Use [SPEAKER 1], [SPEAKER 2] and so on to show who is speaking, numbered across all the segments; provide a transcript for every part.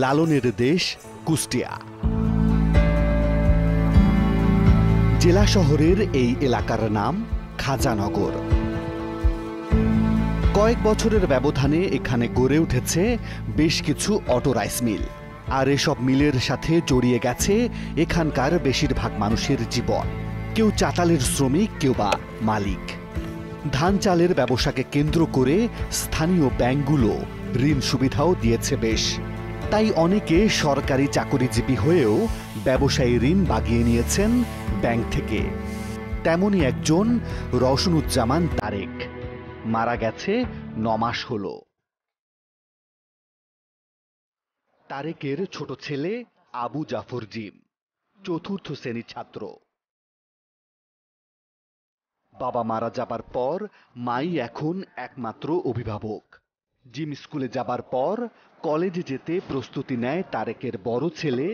[SPEAKER 1] লালনের দেশ কুষ্টিয়া। জেলা শহরের এই এলাকার নাম খাজানগর। কয়েক বছরের ব্যবধানে এখানে গড়ে উঠেছে বেশ কিছু অটো রাইস মিল, আর এসব মিলের সাথে জড়িয়ে গেছে এখানকার বেশিরভাগ মানুষের জীবন। কেউ চাতালের শ্রমিক, কেউ বা মালিক। ধান চালের ব্যবসাকে কেন্দ্র করে স্থানীয় ব্যাংকগুলো ঋণ সুবিধাও দিয়েছে বেশ। তাই অনেকে সরকারি চাকরিজীবী হয়েও ব্যবসায়ী ঋণ বাগিয়ে নিয়েছেন ব্যাংক থেকে। তেমনই একজন রওশনুজ্জামান তারেক, মারা গেছে 9 মাস হলো। তারেকের ছোট ছেলে আবু জাফর জিম 4র্থ শ্রেণীর ছাত্র। বাবা মারা যাবার পর মাই এখন একমাত্র অভিভাবক। জিম স্কুলে যাবার পর কলেজে যেতে প্রস্তুতি নেয় তারেকের বড় ছেলে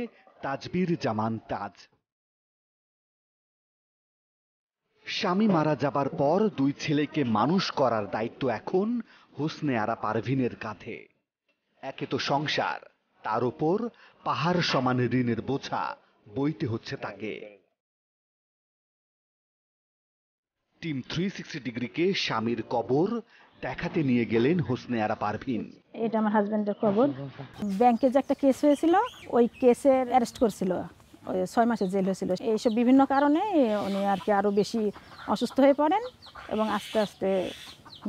[SPEAKER 1] তাজবির জামান তাজ। স্বামী মারা যাবার পর 2 ছেলেকে মানুষ করার দায়িত্ব এখন হোসনে আরা পারভিনের কাঁধে। একে তো সংসার, তার উপর পাহাড় সমান ঋণের বোঝা বইতে হচ্ছে তাকে। টিম 360 ডিগ্রিকে স্বামীর কবর দেখাতে নিয়ে গেলেন হোসনে আরা পারভিন।
[SPEAKER 2] এটা আমার হাজবেন্ডের কবর। ব্যাংকে যে একটা কেস হয়েছিল, ওই কেসের অ্যারেস্ট করেছিল, 6 মাসের জেল হয়েছিল। এইসব বিভিন্ন কারণে উনি আর কি আরো বেশি অসুস্থ হয়ে পড়েন এবং আস্তে আস্তে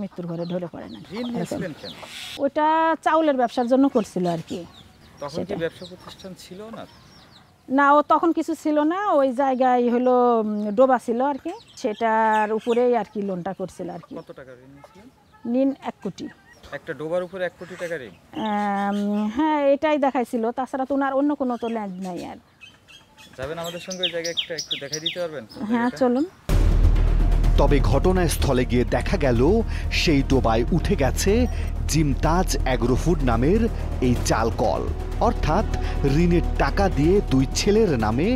[SPEAKER 2] মৃত্যুর ঘরে ঢলে পড়েন। ওটা চাউলের ব্যবসার জন্য করছিল আর কি।
[SPEAKER 3] তখন কি ব্যবসা প্রতিষ্ঠান ছিল না?
[SPEAKER 2] না, ও তখন কিছু ছিল না, ওই জায়গায় হলো ডোবা ছিল আর কি, সেটার উপরেই আর কি লোনটা করছিল আর কি।
[SPEAKER 3] কত টাকা ঋণ নিয়েছিলেন?
[SPEAKER 2] ঋণ 1 কোটি।
[SPEAKER 3] একটা ডোবার উপরে 1 কোটি টাকা ঋণ?
[SPEAKER 2] হ্যাঁ, এটাই দেখাইছিল, তাছাড়া তো ওনার অন্য কোনো তো ল্যান্ড নাই। আর
[SPEAKER 3] যাবেন আমাদের সঙ্গে ওই জায়গায় একটু দেখাই দিতে পারবেন?
[SPEAKER 2] হ্যাঁ, চলুন।
[SPEAKER 1] তবে ঘটনাস্থলে গিয়ে দেখা গেল সেই ডোবায় উঠে গেছে জিমতাজ অ্যাগ্রোফুড নামের এই চাল কল। অর্থাৎ ঋণের টাকা দিয়ে 2 ছেলের নামে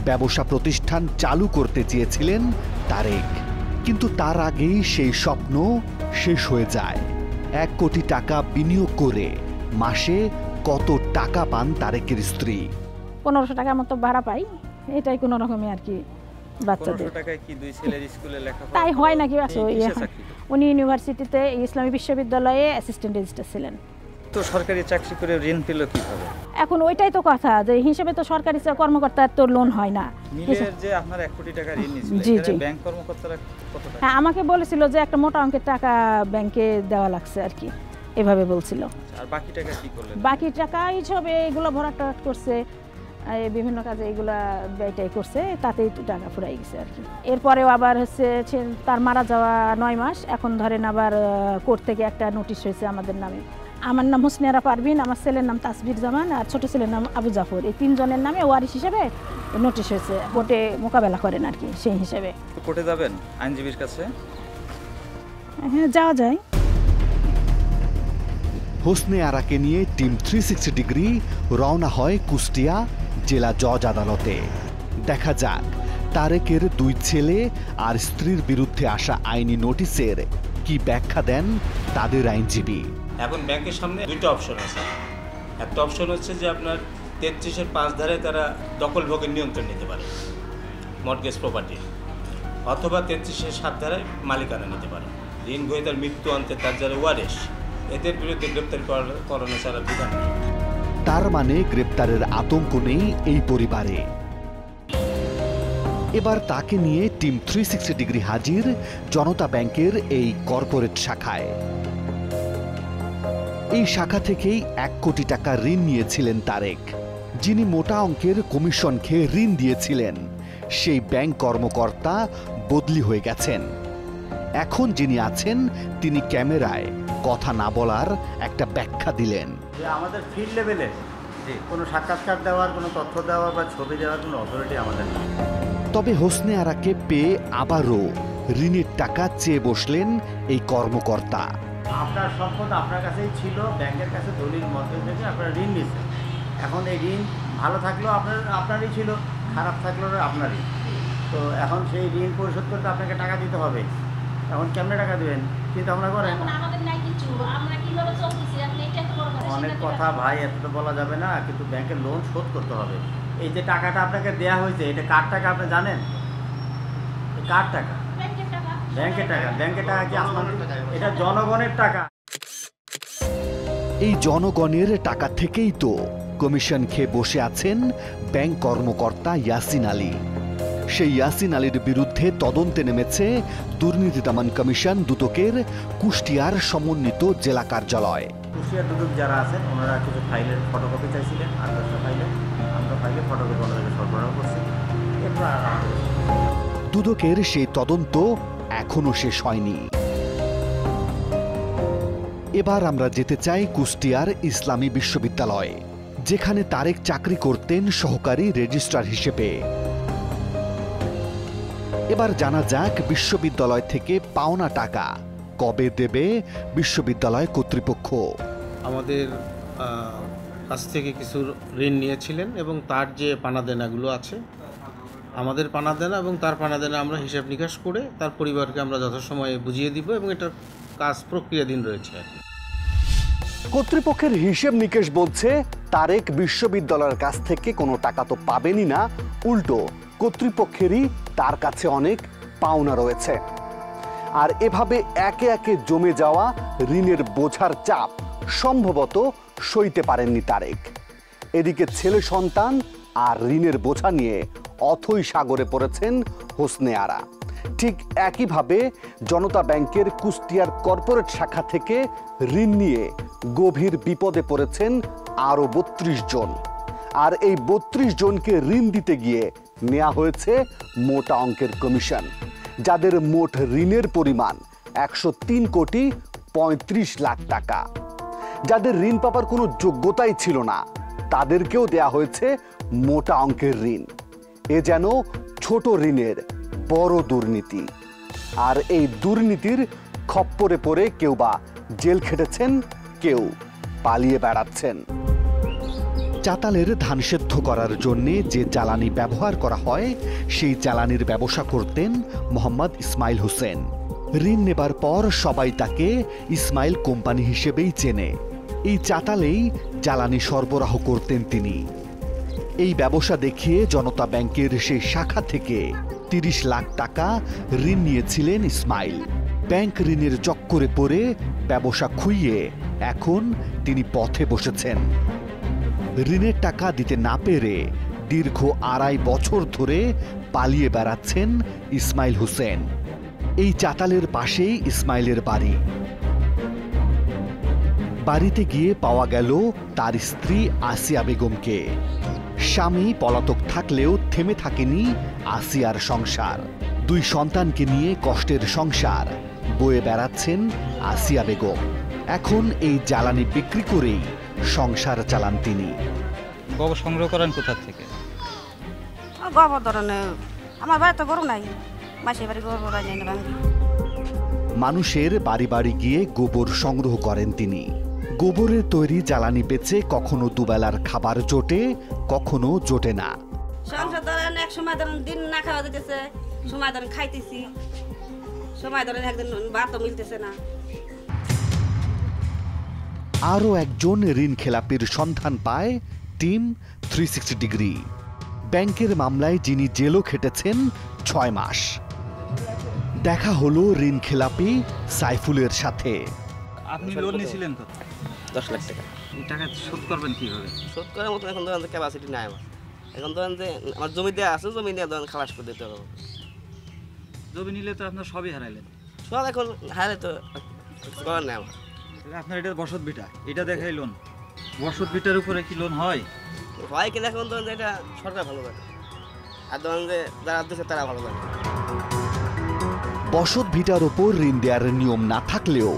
[SPEAKER 1] ব্যবসা প্রতিষ্ঠান চালু করতে চেয়েছিলেন তারেক। কিন্তু তার আগেই সেই স্বপ্ন শেষ হয়ে যায়। 1 কোটি টাকা বিনিয়োগ করে মাসে কত টাকা পান তারেকের স্ত্রী?
[SPEAKER 2] 1500 টাকা মতো ভাড়া পাই, এটাই কোনো রকমে আর কি বাচ্চাদের।
[SPEAKER 3] 1500 টাকায় কি 2 ছেলের স্কুলে লেখাপড়া?
[SPEAKER 2] তাই হয় নাকি? উনি ইউনিভার্সিটিতে ইসলামী বিশ্ববিদ্যালয়ে অ্যাসিস্ট্যান্ট রেজিস্ট্রার ছিলেন।
[SPEAKER 3] তো সরকারি চাকরি করে ঋণ পেল কিভাবে?
[SPEAKER 2] এখন ওইটাই তো কথা, যে হিসেবে তো সরকারি কর্মকর্তার তো লোন হয় না।
[SPEAKER 3] মিলের যে আপনার 1 কোটি টাকা ঋণ নিয়েছিলেন, এখানে ব্যাংক কর্মকর্তারা কত টাকা?
[SPEAKER 2] হ্যাঁ, আমাকে বলেছিল যে একটা মোটা অঙ্কের টাকা ব্যাংকে দেওয়া লাগছে আর কি, এভাবে বলছিল।
[SPEAKER 3] আর বাকি টাকা কি করলেন?
[SPEAKER 2] বাকি টাকা হিসেবে এগুলো ভরাট করছে, বিভিন্ন কাজে এগুলা ব্যয়টাই করছে, তাতেই টাকা ফুরাই গেছে আর কি। এরপরেও আবার হচ্ছে তার মারা যাওয়া 9 মাস, এখন ধরেন আবার কোর্ট থেকে একটা নোটিশ হয়েছে আমাদের নামে। আমার নাম হোসনে আরা পারভিন, আমার ছেলের নাম তাজবির জামান, আর ছোট ছেলের নাম আবু জাফর। এই 3 জনের নামে ওয়ারিশ হিসেবে নোটিশ হয়েছে, কোর্টে মোকাবেলা করেন আর কি সেই হিসেবে।
[SPEAKER 3] কোর্টে যাবেন আইনজীবীর কাছে?
[SPEAKER 2] হ্যাঁ, যাওয়া যায়।
[SPEAKER 1] হোসনে আরাকে নিয়ে টিম 360 ডিগ্রি রওনা হয় কুষ্টিয়া জেলা জজ আদালতে। দেখা যাক তারেকের 2 ছেলে আর স্ত্রীর বিরুদ্ধে আসা আইনি নোটিশের কি ব্যাখ্যা দেন তাদের আইনজীবী।
[SPEAKER 4] এখন ব্যাংকের সামনে 2টা অপশন আছে। একটা অপশন হচ্ছে যে আপনার 33-এর 5 ধারায় তারা দখল ভোগের নিয়ন্ত্রণ নিতে পারে মর্টগেজ প্রপার্টি, অথবা 33-এর 7 ধারায় মালিকানা নিতে পারে। ঋণ গ্রহীতার মৃত্যু অন্তে তার যারা ওয়ারিশ, এদের বিরুদ্ধে গ্রেপ্তার করানো ছাড়া বিধান নেই।
[SPEAKER 1] তার মানে গ্রেপ্তারের আতঙ্ক নেই এই পরিবারে। এবার তাকে নিয়ে টিম 360 ডিগ্রি হাজির জনতা ব্যাংকের এই কর্পোরেট শাখায়। এই শাখা থেকেই 1 কোটি টাকা ঋণ নিয়েছিলেন তারেক। যিনি মোটা অঙ্কের কমিশন খেয়ে ঋণ দিয়েছিলেন সেই ব্যাংক কর্মকর্তা বদলি হয়ে গেছেন। এখন যিনি আছেন তিনি ক্যামেরায় কথা না বলার একটা ব্যাখ্যা দিলেন।
[SPEAKER 5] আমাদের ফিল্ড লেভেলে কোনো সাক্ষাৎকার দেওয়ার, কোনো তথ্য দেওয়ার বা ছবি দেওয়ার কোনো অথরিটি আমাদের নেই।
[SPEAKER 1] তবে হোসনে আরাকে পেয়ে আবারও ঋণের টাকা চেয়ে বসলেন এই কর্মকর্তা।
[SPEAKER 5] আপনার সম্পদ আপনার কাছেই ছিল, ব্যাংকের কাছে দলিল মধ্যে থেকে আপনারা ঋণ নিচ্ছেন। এখন এই ঋণ ভালো থাকলেও আপনারই ছিল, খারাপ থাকলেও আপনারই। তো এখন সেই ঋণ পরিশোধ করতে আপনাকে টাকা দিতে হবে। এখন কেমনে টাকা দেবেন চিন্তা ভাবনা করেন। অনেক কথা ভাই, এত তো বলা যাবে না, কিন্তু ব্যাংকের লোন শোধ করতে হবে। এই যে টাকাটা আপনাকে দেয়া হয়েছে, এটা কার টাকা আপনি জানেন? কার টাকা? ব্যাংকের টাকা। ব্যাংকের টাকা কি আসমান? এটা জনগণের টাকা।
[SPEAKER 1] এই জনগণের টাকা থেকেই তো কমিশন খেয়ে বসে আছেন ব্যাংক কর্মকর্তা ইয়াসিন আলী। সেই ইয়াসিন আলীর বিরুদ্ধে তদন্তে নেমেছে দুর্নীতি দমন কমিশন দুদকের কুষ্টিয়ার সমন্বিত জেলা কার্যালয়।
[SPEAKER 5] কুষ্টিয়ার দুদক যারা আছেন ওনারা কিছু ফাইলের ফটোকপি চাইছিলেন, 8-10টা ফাইলে। আমরা ফাইলের ফটোকপি ওনাদেরকে সরবরাহ করছি। এরপর
[SPEAKER 1] দুদকের সেই তদন্ত এখনো শেষ হয়নি। এবার আমরা যেতে চাই কুষ্টিয়ার ইসলামী বিশ্ববিদ্যালয়ে, যেখানে তারেক চাকরি করতেন সহকারী রেজিস্ট্রার হিসেবে। এবার জানা যাক বিশ্ববিদ্যালয় থেকে পাওনা টাকা কবে দেবে বিশ্ববিদ্যালয় কর্তৃপক্ষ।
[SPEAKER 6] আমাদের কাছ থেকে কিছু ঋণ নিয়েছিলেন এবং তার যে পানাদেনাগুলো আছে, আমাদের পানাদেনা এবং তার পানাদেনা আমরা হিসাব নিকাশ করে তার পরিবারকে আমরা যথাসময়ে বুঝিয়ে দিব এবং এটার কাজ প্রক্রিয়াধীন রয়েছে।
[SPEAKER 1] কর্তৃপক্ষের হিসেব নিকেশ বলছে তারেক বিশ্ববিদ্যালয়ের কাছ থেকে কোনো টাকা তো পাবেনই না, উল্টো কর্তৃপক্ষেরই তার কাছে অনেক পাওনা রয়েছে। আর এভাবে একে একে জমে যাওয়া ঋণের বোঝার চাপ সম্ভবত সইতে পারেননি তারেক। এদিকে ছেলে সন্তান আর ঋণের বোঝা নিয়ে অথৈ সাগরে পড়েছেন হোসনে আরা। ঠিক একইভাবে জনতা ব্যাংকের কুষ্টিয়ার কর্পোরেট শাখা থেকে ঋণ নিয়ে গভীর বিপদে পড়েছেন আরও 32 জন। আর এই 32 জনকে ঋণ দিতে গিয়ে নেওয়া হয়েছে মোটা অঙ্কের কমিশন, যাদের মোট ঋণের পরিমাণ 103 কোটি 35 লাখ টাকা। যাদের ঋণ পাবার কোনো যোগ্যতাই ছিল না, তাদেরকেও দেয়া হয়েছে মোটা অঙ্কের ঋণ। এ যেন ছোট ঋণের বড় দুর্নীতি। আর এই দুর্নীতির খপ্পরে পড়ে কেউ বা জেল খেটেছেন, কেউ পালিয়ে বেড়াচ্ছেন। চাতালের ধান সেদ্ধ করার জন্য যে জ্বালানি ব্যবহার করা হয়, সেই জ্বালানির ব্যবসা করতেন মোহাম্মদ ইসমাইল হোসেন। ঋণ নেবার পর সবাই তাকে ইসমাইল কোম্পানি হিসেবেই চেনে। এই চাতালেই জ্বালানি সরবরাহ করতেন তিনি। এই ব্যবসা দেখিয়ে জনতা ব্যাংকের সেই শাখা থেকে 30 লাখ টাকা ঋণ নিয়েছিলেন ইসমাইল। ব্যাংক ঋণের চক্করে পড়ে ব্যবসা খুইয়ে এখন তিনি পথে বসেছেন। ঋণের টাকা দিতে না পেরে দীর্ঘ 2.5 বছর ধরে পালিয়ে বেড়াচ্ছেন ইসমাইল হোসেন। এই চাতালের পাশেই ইসমাইলের বাড়ি। বাড়িতে গিয়ে পাওয়া গেল তার স্ত্রী আসিয়া বেগমকে। স্বামী পলাতক থাকলেও থেমে থাকেনি আসিয়ার সংসার। 2 সন্তানকে নিয়ে কষ্টের সংসার বয়ে বেড়াচ্ছেন আসিয়া বেগম। এখন এই জ্বালানি বিক্রি করেই সংসার চালান তিনি।
[SPEAKER 3] গোবর সংগ্রহ করেন কোথা থেকে?
[SPEAKER 7] গোবর ধরনের আমার বাড়ি তো গরু নাই, মাসের বাড়ি গোবর নাই না।
[SPEAKER 1] মানুষের বাড়ি বাড়ি গিয়ে গোবর সংগ্রহ করেন তিনি। গোবরের তৈরি জ্বালানি বেচে কখনো দুবেলার খাবার জোটে, কখনো জোটে না।
[SPEAKER 7] সংসার ধরেন এক সময় ধরেন দিন না খাওয়া যেতেছে, সময় ধরেন খাইতেছি, সময় ধরেন একদিন ভাতও মিলতেছে না।
[SPEAKER 1] আরও একজন ঋণ খেলাপির সন্ধান পায় টিম 360 ডিগ্রি। ব্যাংকের মামলায় যিনি জেলও খেটেছেন 6 মাস। দেখা হলো ঋণ খেলাপি সাইফুলের সাথে।
[SPEAKER 3] আপনি লোন নিয়েছিলেন কত?
[SPEAKER 8] 10 লাখ টাকা।
[SPEAKER 3] এই টাকা শোধ করবেন কিভাবে?
[SPEAKER 8] শোধ করার মতো এখন ধরেন ক্যাপাসিটি নাই আমার। এখন ধরেন যে আমার জমি দেওয়া আছে, জমি নিয়ে ধরেন খালাস করে দিতে হবে।
[SPEAKER 3] জমি নিলে তো আপনার সবই হারাইলেন।
[SPEAKER 8] সব এখন হারালে তো কিছু করার নেই আমার।
[SPEAKER 3] আপনার এটা বসত ভিটা, এটা দেখাই লোন। বসত ভিটার উপরে কি লোন হয়?
[SPEAKER 8] হয় কিনা এখন ধরেন যে এটা সরকার ভালো জানে, আর ধরেন যে যারা দিচ্ছে তারা ভালো জানে।
[SPEAKER 1] বসত ভিটার ওপর ঋণ দেওয়ার নিয়ম না থাকলেও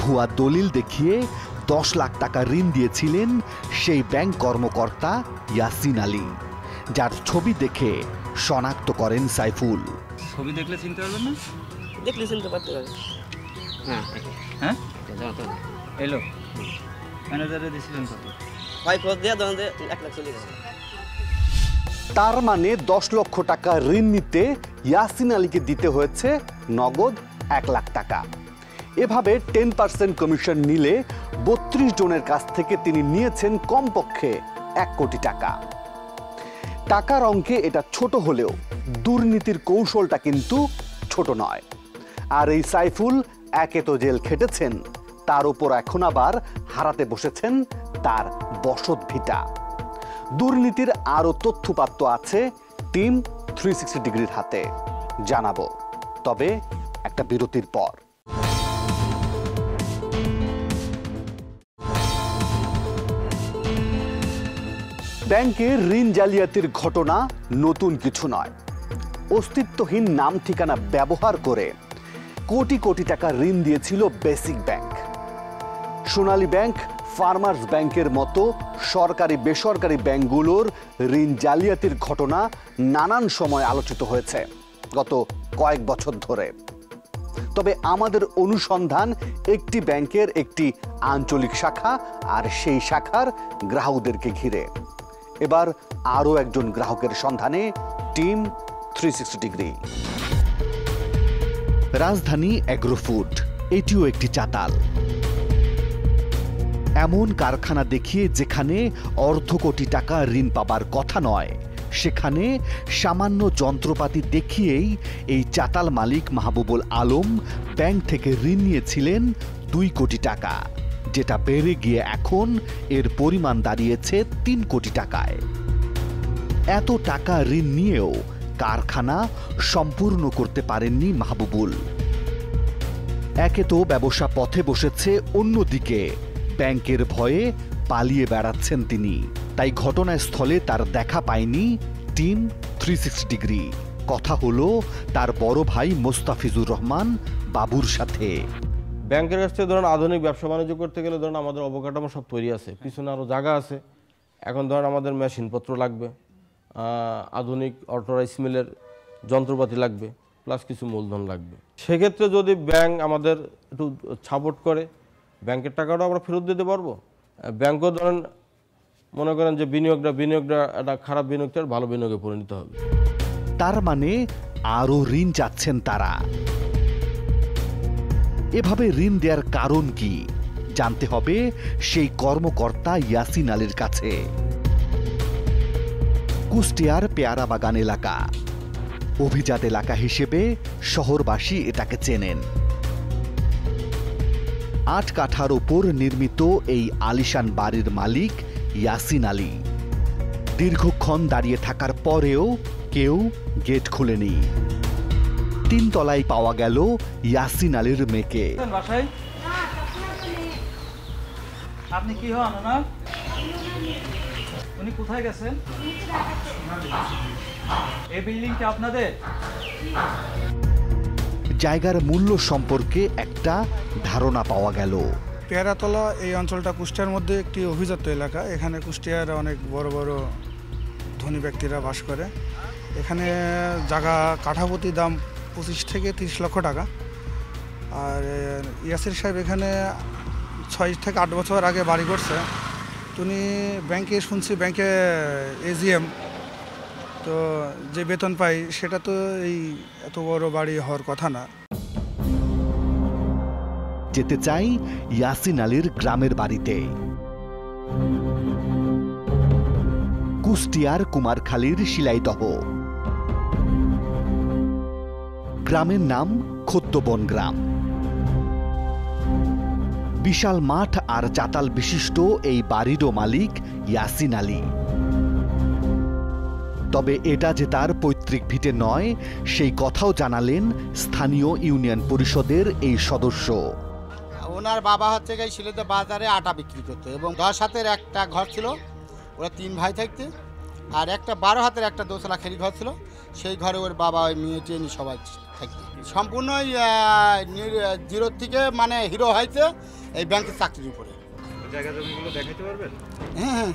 [SPEAKER 1] ভুয়া দলিল দেখিয়ে 10 লাখ টাকা ঋণ দিয়েছিলেন সেই ব্যাংক কর্মকর্তা ইয়াসিন আলী, যার ছবি দেখে শনাক্ত করেন সাইফুল।
[SPEAKER 3] ছবি দেখলে চিনতে পারবেন না?
[SPEAKER 8] দেখলে চিনতে পারতে পারে। হ্যাঁ
[SPEAKER 3] হ্যাঁ,
[SPEAKER 8] জানাতে হবে।
[SPEAKER 3] এলো ম্যানেজারে দিয়েছিলেন কত?
[SPEAKER 8] হয় খোঁজ দিয়ে ধরেন যে 1 লাখ চলে গেছে।
[SPEAKER 1] তার মানে 10 লক্ষ টাকা ঋণ নিতে ইয়াসিন আলীকে দিতে হয়েছে নগদ 1 লাখ টাকা। এভাবে 10% কমিশন নিলে 32 জনের কাছ থেকে তিনি নিয়েছেন কমপক্ষে 1 কোটি টাকা। টাকার অঙ্কে এটা ছোট হলেও দুর্নীতির কৌশলটা কিন্তু ছোট নয়। আর এই সাইফুল একে তো জেল খেটেছেন, তার উপর এখন আবার হারাতে বসেছেন তার বসত ভিটা। দুর্নীতির আরও তথ্যপাত্র আছে টিম 360 ডিগ্রির হাতে, জানাবো, তবে একটা বিরতির পর। ব্যাংকের ঋণ জালিয়াতির ঘটনা নতুন কিছু নয়। অস্তিত্বহীন নাম ঠিকানা ব্যবহার করে কোটি কোটি টাকা ঋণ দিয়েছিল বেসিক ব্যাংক। সোনালী ব্যাংক, ফার্মার্স ব্যাংকের মতো সরকারি বেসরকারি ব্যাংকগুলোর ঋণ জালিয়াতির ঘটনা নানান সময় আলোচিত হয়েছে গত কয়েক বছর ধরে। তবে আমাদের অনুসন্ধান একটি ব্যাংকের একটি আঞ্চলিক শাখা আর সেই শাখার গ্রাহকদেরকে ঘিরে। এবার আরও একজন গ্রাহকের সন্ধানে টিম 360 ডিগ্রি। রাজধানী এগ্রোফুড, এটিও একটি চাতাল। এমন কারখানা দেখিয়ে যেখানে অর্ধ কোটি টাকা ঋণ পাবার কথা নয়, সেখানে সামান্য যন্ত্রপাতি দেখিয়েই এই চাতাল মালিক মাহবুবুল আলম ব্যাংক থেকে ঋণ নিয়েছিলেন 2 কোটি টাকা, যেটা বেড়ে গিয়ে এখন এর পরিমাণ দাঁড়িয়েছে 3 কোটি টাকায়। এত টাকা ঋণ নিয়েও কারখানা সম্পূর্ণ করতে পারেননি মাহবুবুল। একে তো ব্যবসা পথে বসেছে, অন্যদিকে ব্যাংকের ভয়ে পালিয়ে বেড়াচ্ছেন তিনি। তাই ঘটনাস্থলে তার দেখা পায়নি টিম 360 ডিগ্রি। কথা হলো তার বড় ভাই মোস্তাফিজুর রহমান বাবুর সাথে।
[SPEAKER 6] ব্যাংকের কাছ থেকে ধরুন আধুনিক ব্যবসা বাণিজ্য করতে গেলে ধরুন আমাদের অবকাঠামো সব তৈরি আছে, পিছনে আরও জায়গা আছে। এখন ধরুন আমাদের মেশিনপত্র লাগবে, আধুনিক অটো রাইস মিলের যন্ত্রপাতি লাগবে, প্লাস কিছু মূলধন লাগবে। সেক্ষেত্রে যদি ব্যাংক আমাদের একটু সাপোর্ট করে, ব্যাংকের টাকাটাও আমরা ফেরত দিতে পারবো। ব্যাংকও ধরেন মনে করেন যে বিনিয়োগটা একটা খারাপ বিনিয়োগটা ভালো বিনিয়োগে পরিণত হবে।
[SPEAKER 1] তার মানে আরও ঋণ চাচ্ছেন তারা। এভাবে ঋণ দেওয়ার কারণ কি জানতে হবে সেই কর্মকর্তা ইয়াসিন আলীর কাছে। কুষ্টিয়ার পেয়ারা বাগান এলাকা, অভিজাত এলাকা হিসেবে শহরবাসী এটাকে চেনেন। 8 কাঠার উপর নির্মিত এই আলিশান বাড়ির মালিক ইয়াসিন আলী। দীর্ঘক্ষণ দাঁড়িয়ে থাকার পরেও কেউ গেট খুলেনি। 3 তলায় পাওয়া গেল ইয়াসিন আলীর মেয়েকে।
[SPEAKER 3] আপনি কি হন ওনার? উনি কোথায় গেছেন? এই বিল্ডিংটা আপনাদের?
[SPEAKER 1] জায়গার মূল্য সম্পর্কে একটা ধারণা পাওয়া গেল।
[SPEAKER 9] পেয়ারাতলা এই অঞ্চলটা কুষ্টিয়ার মধ্যে একটি অভিজাত এলাকা। এখানে কুষ্টিয়ার অনেক বড় বড় ধনী ব্যক্তিরা বাস করে। এখানে জায়গা কাঠাপতি দাম 25 থেকে 30 লক্ষ টাকা। আর ইয়াসির সাহেব এখানে 6 থেকে 8 বছর আগে বাড়ি করছে। উনি ব্যাংকে শুনছি, ব্যাংকে এজিএম, তো যে বেতন পাই সেটা তো এই এত বড় বাড়ি হওয়ার কথা না।
[SPEAKER 1] যেতে চাই ইয়াসিন আলীর গ্রামের বাড়িতে। কুষ্টিয়ার কুমারখালীর শিলাইদহ। গ্রামের নাম খোদ্দবন গ্রাম। বিশাল মাঠ আর চাতাল বিশিষ্ট এই বাড়িরও মালিক ইয়াসিন আলী। তবে এটা যে তার পৈতৃক ভিটে নয়, সেই কথাও জানালেন স্থানীয় ইউনিয়ন পরিষদের এই সদস্য।
[SPEAKER 10] ওনার বাবা হচ্ছে গিয়ে শিলেতে বাজারে আটা বিক্রি করতো এবং 10 হাতের একটা ঘর ছিল, ওরা 3 ভাই থাকতে, আর একটা 12 হাতের একটা দোতলা খেলি ঘর ছিল, সেই ঘরে ওর বাবা ওই মেয়ে টেনে সবাই থাকতো। সম্পূর্ণ জিরো থেকে মানে হিরো হয়েছে এই ব্যাংকের চাকরির উপরে।
[SPEAKER 3] জায়গা জমিগুলো দেখাতে পারবেন?
[SPEAKER 10] হ্যাঁ হ্যাঁ,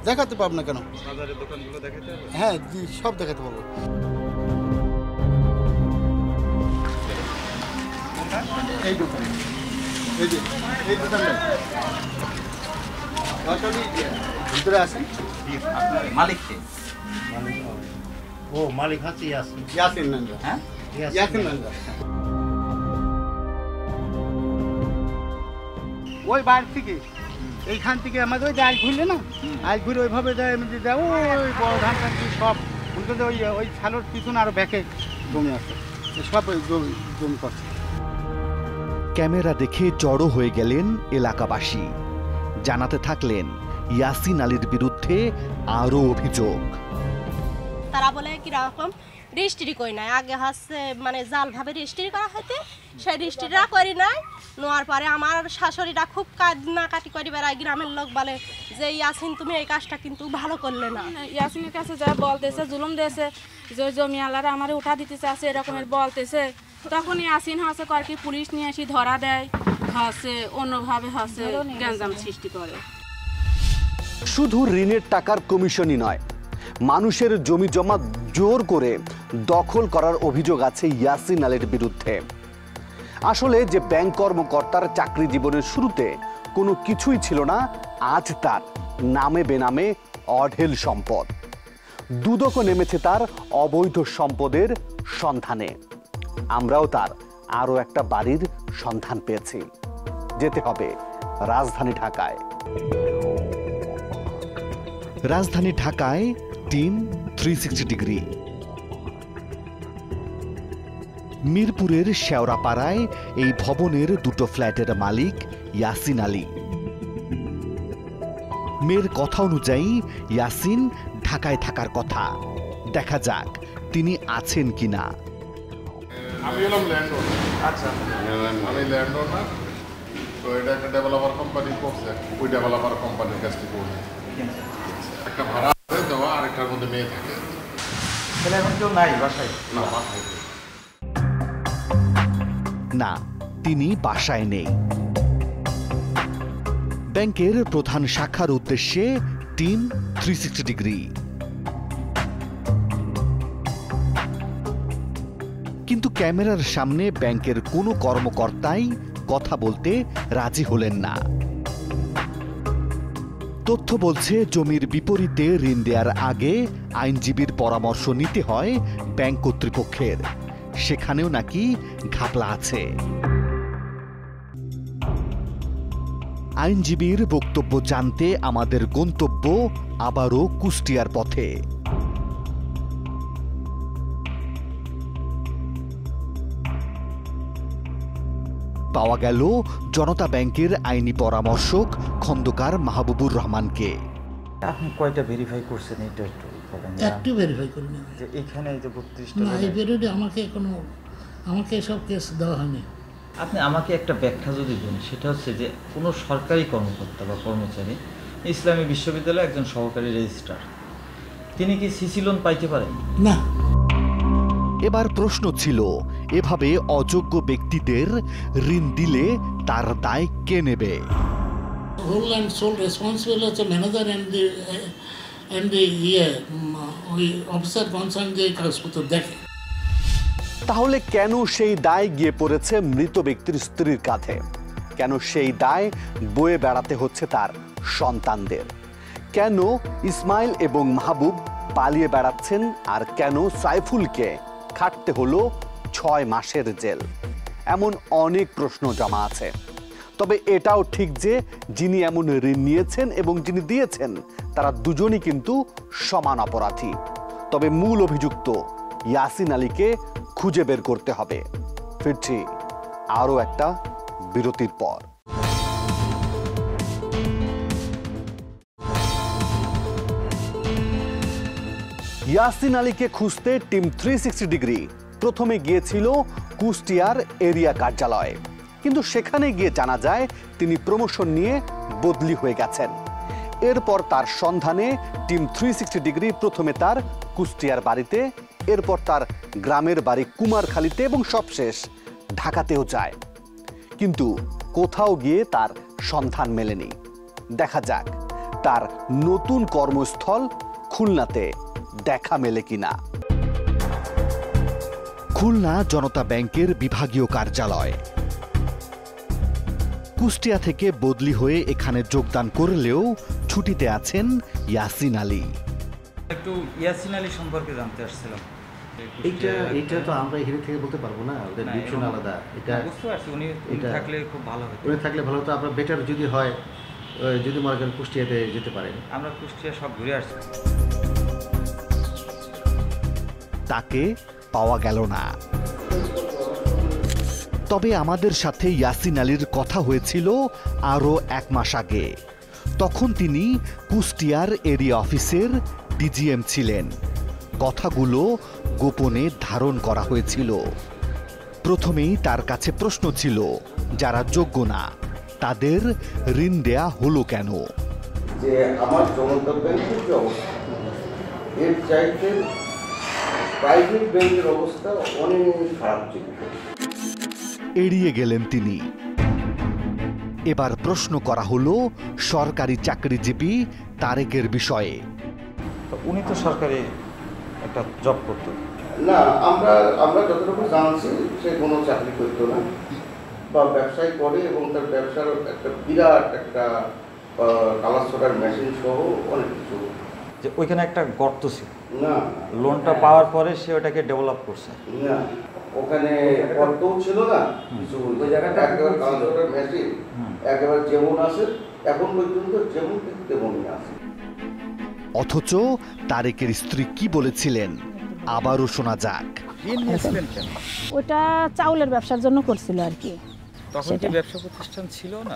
[SPEAKER 10] দেখাতে পারবো না কেন?
[SPEAKER 3] বাজারের দোকানগুলো দেখাতে পারবেন?
[SPEAKER 10] হ্যাঁ জি, সব দেখাতে পারবো। এই দোকান, এই যে এই দোকানটা ভিতরে আসেন।
[SPEAKER 3] আপনার মালিক কে?
[SPEAKER 10] ও মালিক হচ্ছে ইয়াসিন নন্দা। হ্যাঁ, ইয়াসিন নন্দা। ওই বাড়ি থেকে এইখান থেকে আমাদের ওই আইল ঘুরলে না, আইল ঘুরে ওইভাবে যায় এমনি যায় ওই বড় ধান টান সব উল্টো ওই ছালোর পিছনে আরও ব্যাকে জমি আছে, সব ওই জমি করছে।
[SPEAKER 1] ক্যামেরা দেখে জড়ো হয়ে গেলেন এলাকাবাসী, জানাতে থাকলেন ইয়াসিন আলীর বিরুদ্ধে আরও অভিযোগ।
[SPEAKER 11] তারা বলে কিরকম রেজিস্ট্রি করি নাই, আগে হচ্ছে মানে জালভাবে রেজিস্ট্রি করা হইতে, সেই রেজিস্ট্রিটা করি নাই। নেওয়ার পরে আমার শাশুড়িটা খুব কাটি করি বেড়ায়, গ্রামের লোক বলে যে ইয়াসিন তুমি এই কাজটা কিন্তু ভালো করলে না।
[SPEAKER 2] ইয়াসিনের কাছে যা বলতেছে, জুলুম দিয়েছে, যে জমি আলারা আমার উঠা দিতেছে আছে এরকমের বলতেছে, তখন ইয়াসিন হচ্ছে কর কি পুলিশ নিয়ে এসে ধরা দেয়, হচ্ছে অন্যভাবে হচ্ছে গ্যাঞ্জাম সৃষ্টি করে।
[SPEAKER 1] শুধু ঋণের টাকার কমিশনই নয়, মানুষের জমি জমা জোর করে দখল করার অভিযোগ আছে ইয়াসিন আলীর বিরুদ্ধে। আসলে যে ব্যাংক কর্মকর্তার চাকরি জীবনের শুরুতে কোনো কিছুই ছিল না, আজ তার নামে বেনামে অঢেল সম্পদ। দুদকও নেমেছে তার অবৈধ সম্পদের সন্ধানে। আমরাও তার আরও একটা বাড়ির সন্ধান পেয়েছি। যেতে হবে রাজধানী ঢাকায়। রাজধানী ঢাকায় টিম 360 ডিগ্রি। মিরপুরের শেওড়াপাড়ায় এই ভবনের দুটো ফ্ল্যাটের মালিক ইয়াসিন আলী। মেয়ের কথা অনুযায়ী ইয়াসিন ঢাকায় থাকার কথা। দেখা যাক তিনি আছেন কিনা।
[SPEAKER 12] আমি হলাম ল্যান্ডওনার। আচ্ছা, আমি ল্যান্ডওনার। তো এটা একটা ডেভেলপার কোম্পানি করছে, ওই ডেভেলপার কোম্পানির কাছ থেকে একটা ভাড়া দেওয়া, আরেকটার মধ্যে মেয়ে থাকে।
[SPEAKER 3] তাহলে এখন কেউ নাই বাসায়?
[SPEAKER 12] না, বাসায়
[SPEAKER 1] না, তিনি বাসায় নেই। ব্যাংকের প্রধান শাখার উদ্দেশ্যে টিম 360 ডিগ্রি। কিন্তু ক্যামেরার সামনে ব্যাংকের কোনো কর্মকর্তাই কথা বলতে রাজি হলেন না। তথ্য বলছে জমির বিপরীতে ঋণ দেওয়ার আগে আইনজীবীর পরামর্শ নিতে হয় ব্যাংক কর্তৃপক্ষের। সেখানেও নাকি ঘাপলা আছে। আইনজীবীর বক্তব্য জানতে আমাদের গন্তব্য আবারও কুষ্টিয়ার পথে। পাওয়া গেল জনতা ব্যাংকের আইনি পরামর্শক খন্দকার মাহবুবুর রহমানকে।
[SPEAKER 3] আপনি কয়টা ভেরিফাই করছেন এটা একটু বলেন।
[SPEAKER 13] একটু ভেরিফাই করিনি
[SPEAKER 3] যে এখানে এই যে 32টা,
[SPEAKER 13] না এই পিরিয়ডে আমাকে এসব কেস দেওয়া হয়নি।
[SPEAKER 3] আপনি আমাকে একটা ব্যাখ্যা যদি দেন, সেটা হচ্ছে যে কোনো সরকারি কর্মকর্তা বা কর্মচারী ইসলামী বিশ্ববিদ্যালয়ে একজন সহকারী রেজিস্ট্রার, তিনি কি সিসি লোন পাইতে পারেন?
[SPEAKER 13] না।
[SPEAKER 1] এবার প্রশ্ন ছিল, এভাবে অযোগ্য ব্যক্তিদের ঋণ দিলে তার দায় কে নেবে?
[SPEAKER 13] হোল অ্যান্ড সোল রেসপন্সিবল হচ্ছে ম্যানেজার এন্ড দি ওই অফিসার কনসার্ন যে কাগজপত্র দেখে।
[SPEAKER 1] তাহলে কেন সেই দায় গিয়ে পড়েছে মৃত ব্যক্তির স্ত্রীর কাঁধে? কেন সেই দায় বয়ে বেড়াতে হচ্ছে তার সন্তানদের? কেন ইসমাইল এবং মাহবুব পালিয়ে বেড়াচ্ছেন, আর কেন সাইফুলকে খাটতে হলো 6 মাসের জেল? এমন অনেক প্রশ্ন জমা আছে। তবে এটাও ঠিক যে যিনি এমন ঋণ নিয়েছেন এবং যিনি দিয়েছেন, তারা দুজনই কিন্তু সমান অপরাধী। তবে মূল অভিযুক্ত ইয়াসিন আলীকে খুঁজে বের করতে হবে। ফিরছি আরও একটা বিরতির পর। ইয়াসিন আলীকে খুঁজতে টিম 360 ডিগ্রি প্রথমে গিয়েছিল কুষ্টিয়ার এরিয়া কার্যালয়ে, কিন্তু সেখানে গিয়ে জানা যায় তিনি প্রমোশন নিয়ে বদলি হয়ে গেছেন। এরপর তার সন্ধানে টিম 360 ডিগ্রি প্রথমে তার কুষ্টিয়ার বাড়িতে, এরপর তার গ্রামের বাড়ি কুমারখালীতে এবং সবশেষ ঢাকাতেও যায়। কিন্তু কোথাও গিয়ে তার সন্ধান মেলেনি। দেখা যাক তার নতুন কর্মস্থল খুলনাতে দেখা মেলে কিনা। খুলনা জনতা ব্যাংকের বিভাগীয় কার্যালয়। কুষ্টিয়া থেকে বদলি হয়ে এখানে যোগদান করলেও ছুটিতে আছেন ইয়াসিন আলী।
[SPEAKER 3] একটু ইয়াসিন আলী সম্পর্কে জানতে আসছিলাম।
[SPEAKER 14] এইটা তো আমরা এখানে থেকে বলতে পারবো না, ওদের ডিভিশন আলাদা। এটা
[SPEAKER 3] বুঝতে পারছি, উনি থাকলে খুব ভালো হতো।
[SPEAKER 14] উনি থাকলে ভালো হতো। আপনার বেটার যদি হয়, যদি মনে করেন কুষ্টিয়াতে যেতে পারেন।
[SPEAKER 3] আমরা কুষ্টিয়া সব ঘুরে আসছি।
[SPEAKER 1] তাকে পাওয়া গেল না। তবে আমাদের সাথে ইয়াসিন আলীর কথা হয়েছিল আরও 1 মাস আগে। তখন তিনি কুষ্টিয়ার এরিয়া অফিসের ডিজিএম ছিলেন। কথাগুলো গোপনে ধারণ করা হয়েছিল। প্রথমেই তার কাছে প্রশ্ন ছিল, যারা যোগ্য না তাদের ঋণ দেয়া হলো কেন?
[SPEAKER 15] যে আমার জনতা ব্যাংকের যে অবস্থা, এর চাইতে প্রাইভেট ব্যাংকের অবস্থা অনেক খারাপ ছিল।
[SPEAKER 1] এড়িয়ে গেলেন তিনি। এবার প্রশ্ন করা হলো সরকারি চাকরিজীবী তারেকের বিষয়ে।
[SPEAKER 3] উনি তো সরকারি একটা জব করতো
[SPEAKER 15] না, আমরা যতটুকু জানছি সে কোনো চাকরি করতো না, বা ব্যবসায় করে, এবং তার ব্যবসার একটা বিরাট একটা কালার সোডার মেশিন সহ অনেক কিছু।
[SPEAKER 3] যে ওইখানে একটা গর্ত ছিল
[SPEAKER 15] না,
[SPEAKER 3] লোনটা পাওয়ার পরে সে ওটাকে ডেভেলপ করছে
[SPEAKER 15] না, ওখানে গর্তও ছিল না কিছু। ওই জায়গাটা একেবারে কালার সোডার মেশিন একেবারে যেমন আছে এখন পর্যন্ত যেমন তেমনই আছে।
[SPEAKER 1] অথচ তারেকের স্ত্রী কি বলেছিলেন আবারও শোনা যাক।
[SPEAKER 2] ওটা চাউলের ব্যবসার জন্য করছিল আর কি।
[SPEAKER 3] তখন কি ব্যবসা প্রতিষ্ঠান ছিল না?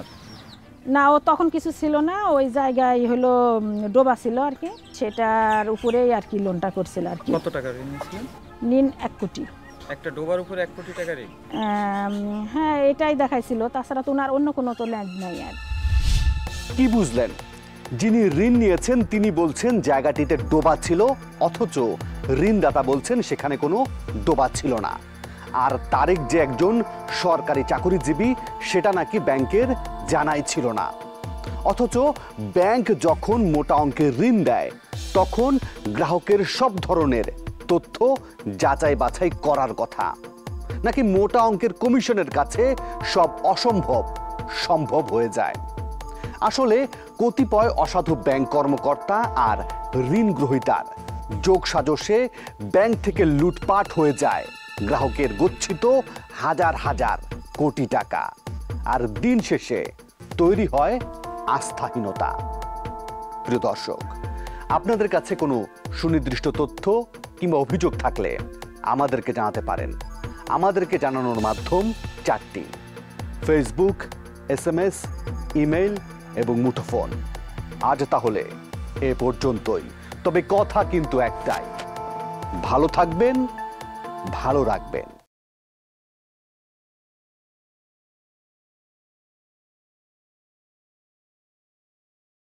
[SPEAKER 2] না, ও তখন কিছু ছিল না, ওই জায়গায় হলো ডোবা ছিল আর কি, সেটার উপরেই আর কি লোনটা করছিল আর কি।
[SPEAKER 3] কত টাকা ঋণ নিয়েছিলেন?
[SPEAKER 2] ঋণ 1 কোটি।
[SPEAKER 3] একটা ডোবার উপরে 1 কোটি টাকা ঋণ?
[SPEAKER 2] হ্যাঁ, এটাই দেখাইছিল। তাছাড়া তো ওনার অন্য কোনো তো ল্যান্ড নাই আর।
[SPEAKER 1] কি বুঝলেন? যিনি ঋণ নিয়েছেন তিনি বলছেন জায়গাটিতে ডোবা ছিল, অথচ ঋণদাতা বলছেন সেখানে কোনো ডোবা ছিল না। আর তারেক যে একজন সরকারি চাকরিজীবী সেটা নাকি ব্যাংকের জানাই ছিল না। অথচ ব্যাংক যখন মোটা অঙ্কের ঋণ দেয় তখন গ্রাহকের সব ধরনের তথ্য যাচাই বাছাই করার কথা। নাকি মোটা অঙ্কের কমিশনের কাছে সব অসম্ভব সম্ভব হয়ে যায়? আসলে কতিপয় অসাধু ব্যাংক কর্মকর্তা আর ঋণ গ্রহীতার যোগসাজশে ব্যাংক থেকে লুটপাট হয়ে যায় গ্রাহকের গচ্ছিত হাজার হাজার কোটি টাকা। আর দিন শেষে তৈরি হয় আস্থাহীনতা। প্রিয় দর্শক, আপনাদের কাছে কোনো সুনির্দিষ্ট তথ্য কিংবা অভিযোগ থাকলে আমাদেরকে জানাতে পারেন। আমাদেরকে জানানোর মাধ্যম 4টি: ফেসবুক, SMS, ইমেইল এবং মুঠোফোন। আজ তাহলে এ পর্যন্তই। তবে কথা কিন্তু একটাই, ভালো থাকবেন, ভালো রাখবেন।